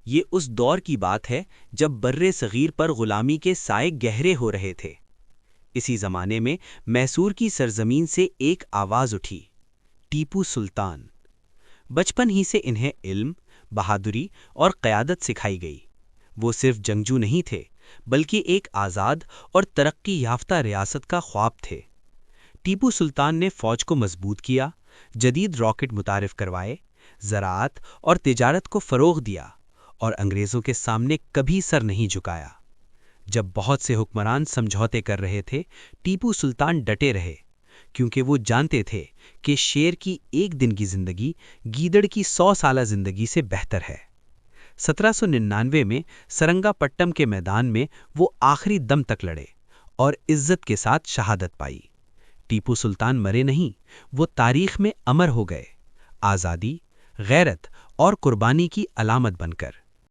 یہ اس دور کی بات ہے جب برِ صغیر پر غلامی کے سائے گہرے ہو رہے تھے۔ اسی زمانے میں میسور کی سرزمین سے ایک آواز اٹھی، ٹیپو سلطان۔ بچپن ہی سے انہیں علم، بہادری اور قیادت سکھائی گئی۔ وہ صرف جنگجو نہیں تھے، بلکہ ایک آزاد اور ترقی یافتہ ریاست کا خواب تھے۔ ٹیپو سلطان نے فوج کو مضبوط کیا، جدید راکٹ متعارف کروائے، زراعت اور تجارت کو فروغ دیا، اور انگریزوں کے سامنے کبھی سر نہیں جھکایا۔ جب بہت سے حکمران سمجھوتے کر رہے تھے، ٹیپو سلطان ڈٹے رہے، کیونکہ وہ جانتے تھے کہ شیر کی ایک دن کی زندگی گیدڑ کی 100 سالہ زندگی سے بہتر ہے۔ 1799 میں سرنگا پٹم کے میدان میں وہ آخری دم تک لڑے اور عزت کے ساتھ شہادت پائی۔ ٹیپو سلطان مرے نہیں، وہ تاریخ میں امر ہو گئے، آزادی، غیرت اور قربانی کی علامت بن کر۔